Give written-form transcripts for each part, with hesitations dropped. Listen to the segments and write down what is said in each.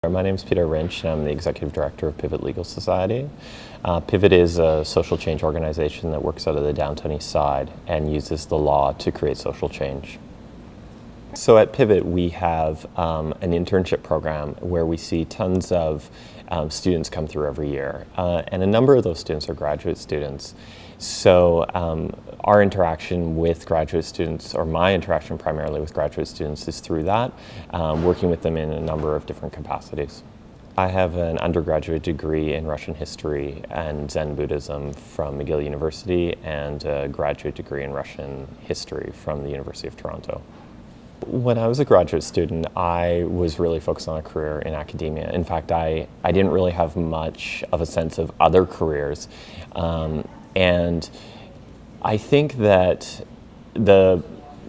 My name is Peter Wrinch, and I'm the Executive Director of Pivot Legal Society. Pivot is a social change organization that works out of the downtown east side and uses the law to create social change. So at Pivot we have an internship program where we see tons of students come through every year, and a number of those students are graduate students. So our interaction with graduate students, or my interaction primarily with graduate students, is through that, working with them in a number of different capacities. I have an undergraduate degree in Russian history and Zen Buddhism from McGill University and a graduate degree in Russian history from the University of Toronto. When I was a graduate student, I was really focused on a career in academia. In fact, I didn't really have much of a sense of other careers. And I think that the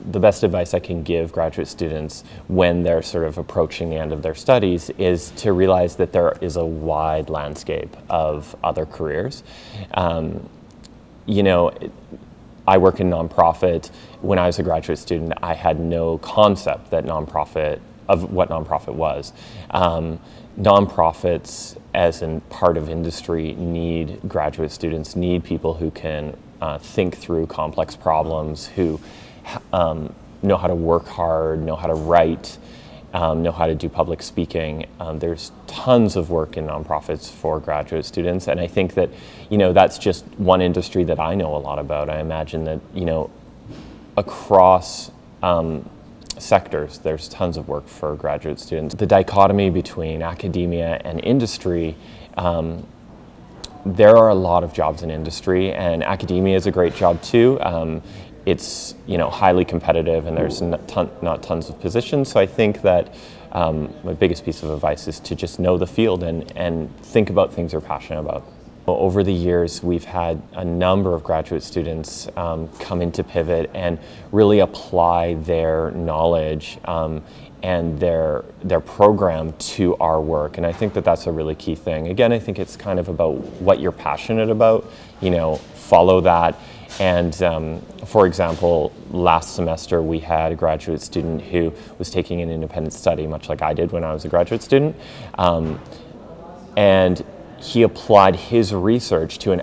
best advice I can give graduate students when they're sort of approaching the end of their studies is to realize that there is a wide landscape of other careers. I work in nonprofit. When I was a graduate student, I had no concept that what nonprofit was. Nonprofits, as in part of industry, need graduate students, need people who can think through complex problems, who know how to work hard, know how to write, know how to do public speaking. There's tons of work in nonprofits for graduate students, and I think that that's just one industry that I know a lot about. I imagine that across sectors there's tons of work for graduate students. The dichotomy between academia and industry, there are a lot of jobs in industry, and academia is a great job too. It's highly competitive, and there's not tons of positions. So I think that my biggest piece of advice is to just know the field and think about things you're passionate about. Over the years, we've had a number of graduate students come into Pivot and really apply their knowledge and their program to our work, and I think that that's a really key thing. Again, I think it's kind of about what you're passionate about. Follow that. And for example, last semester we had a graduate student who was taking an independent study, much like I did when I was a graduate student, and he applied his research to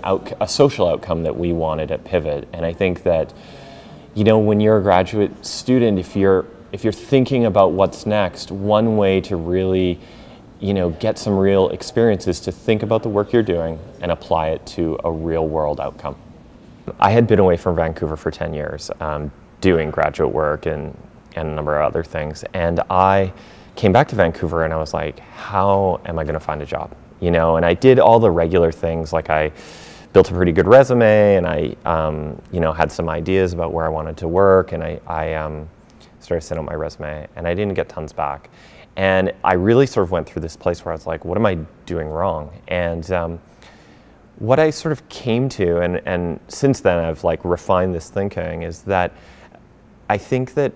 a social outcome that we wanted at Pivot. And I think that when you're a graduate student, if you're thinking about what's next, one way to really get some real experience is to think about the work you're doing and apply it to a real world outcome. I had been away from Vancouver for 10 years doing graduate work and a number of other things, and I came back to Vancouver and I was like, how am I going to find a job? And I did all the regular things, like I built a pretty good resume, and I had some ideas about where I wanted to work, and I started sending out my resume, and I didn't get tons back. And I really sort of went through this place where I was like, what am I doing wrong? And what I sort of came to, and since then I've refined this thinking, is that I think that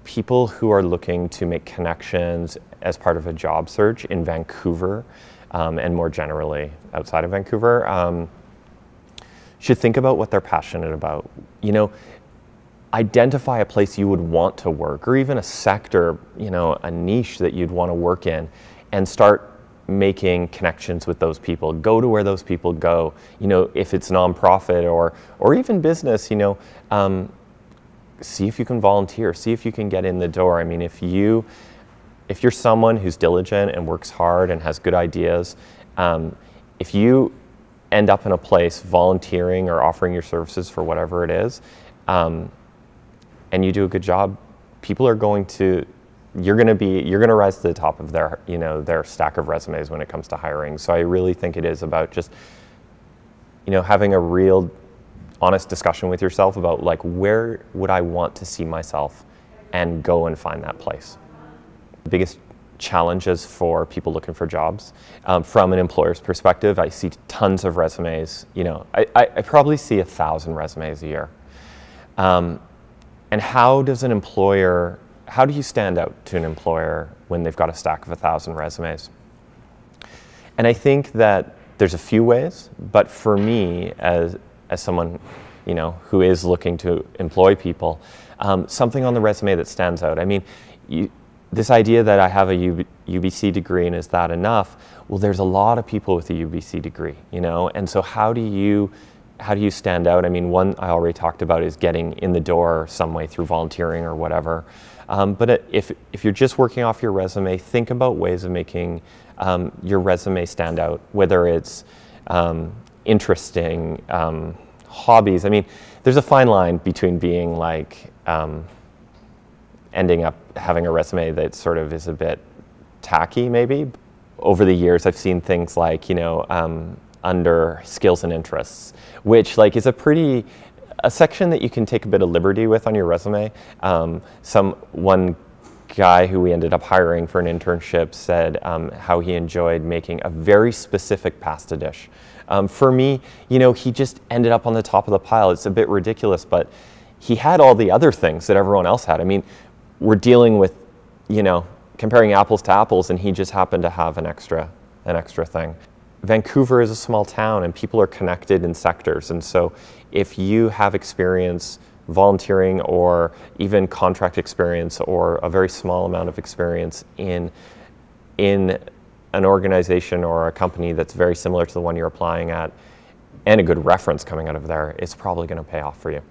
people who are looking to make connections as part of a job search in Vancouver, and more generally outside of Vancouver, should think about what they're passionate about. Identify a place you would want to work, or even a sector, a niche that you'd want to work in, and start making connections with those people. Go to where those people go. If it's nonprofit or even business, see if you can volunteer, see if you can get in the door. I mean, if you're someone who's diligent and works hard and has good ideas, if you end up in a place volunteering or offering your services for whatever it is, and you do a good job, people are going to you're going to rise to the top of their stack of resumes when it comes to hiring. So I really think it is about just having a real honest discussion with yourself about where would I want to see myself, and go and find that place. The biggest challenges for people looking for jobs, from an employer's perspective, I see tons of resumes. I probably see 1,000 resumes a year. And how do you stand out to an employer when they've got a stack of 1,000 resumes? And I think that there's a few ways, but for me, as someone who is looking to employ people, something on the resume that stands out. I mean, this idea that I have a UBC degree, and is that enough? Well, there's a lot of people with a UBC degree, you know, and so how do you stand out? I mean, one I already talked about is getting in the door some way through volunteering or whatever. But if you're just working off your resume, think about ways of making your resume stand out, whether it's interesting, hobbies. I mean, there's a fine line between being like, ending up having a resume that sort of is a bit tacky maybe. Over the years, I've seen things like, you know, under skills and interests, which like is a section that you can take a bit of liberty with on your resume. One guy who we ended up hiring for an internship said how he enjoyed making a very specific pasta dish. For me, you know, he just ended up on the top of the pile. It's a bit ridiculous, but he had all the other things that everyone else had. I mean, we're dealing with, you know, comparing apples to apples, and he just happened to have an extra thing. Vancouver is a small town and people are connected in sectors, and so if you have experience volunteering or even contract experience or a very small amount of experience in an organization or a company that's very similar to the one you're applying at, and a good reference coming out of there, it's probably going to pay off for you.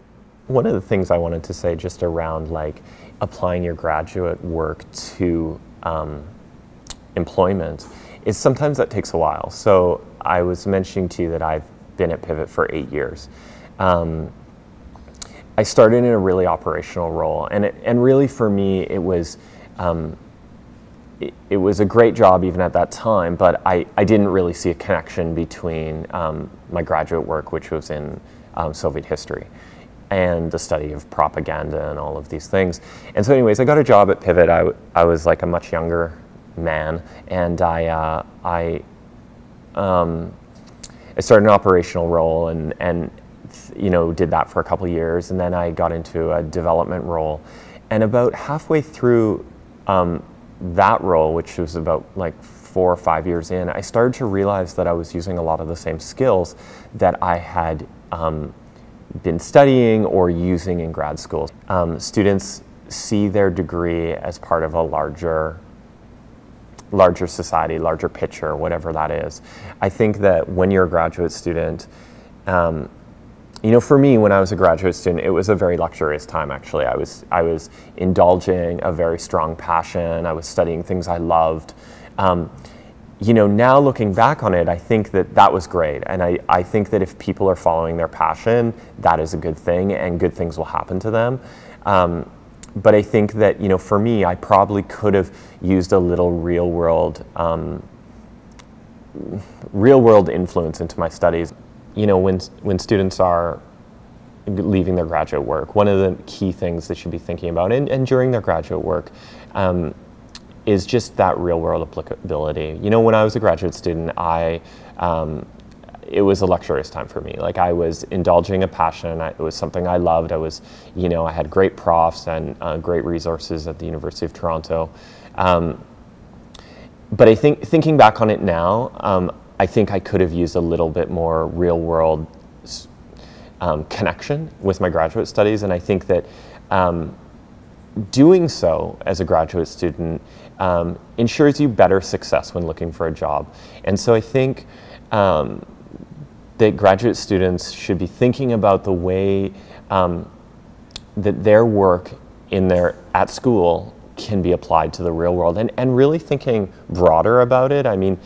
One of the things I wanted to say just around like applying your graduate work to employment is sometimes that takes a while. So I was mentioning to you that I've been at Pivot for 8 years. I started in a really operational role, and really for me it was a great job even at that time, but I didn't really see a connection between my graduate work, which was in Soviet history, and the study of propaganda and all of these things. And so anyways, I got a job at Pivot. I was like a much younger man, and I started an operational role and you know, did that for a couple of years, and then I got into a development role. And about halfway through that role, which was about like 4 or 5 years in, I started to realize that I was using a lot of the same skills that I had been studying or using in grad school. Students see their degree as part of a larger society, larger picture, whatever that is. I think that when you're a graduate student, you know, for me, when I was a graduate student, it was a very luxurious time, actually. I was indulging a very strong passion. I was studying things I loved. You know, now looking back on it, I think that that was great. And I think that if people are following their passion, that is a good thing, and good things will happen to them. But I think that, you know, for me, I probably could have used a little real world influence into my studies. You know, when students are leaving their graduate work, one of the key things they should be thinking about, and during their graduate work, is just that real world applicability. You know, when I was a graduate student, it was a luxurious time for me. Like, I was indulging a passion. It was something I loved. I was, you know, I had great profs and great resources at the University of Toronto. But I think, thinking back on it now, I think I could have used a little bit more real world connection with my graduate studies. And I think that doing so as a graduate student ensures you better success when looking for a job. And so I think that graduate students should be thinking about the way that their work at school can be applied to the real world, and really thinking broader about it. I mean,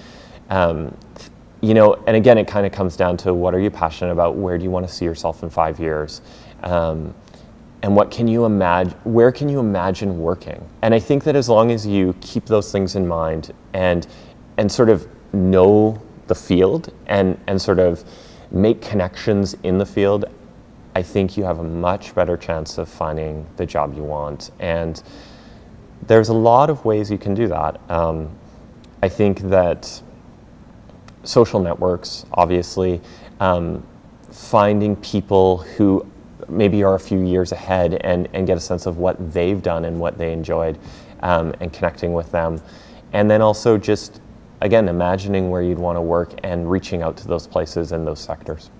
you know, and again, it kind of comes down to, what are you passionate about? Where do you want to see yourself in 5 years? And what can you imagine, where can you imagine working? And I think that as long as you keep those things in mind and sort of know the field and sort of make connections in the field, I think you have a much better chance of finding the job you want. And there's a lot of ways you can do that. I think that social networks, obviously, finding people who maybe are a few years ahead and get a sense of what they've done and what they enjoyed, and connecting with them. And then also just, again, imagining where you'd want to work and reaching out to those places and those sectors.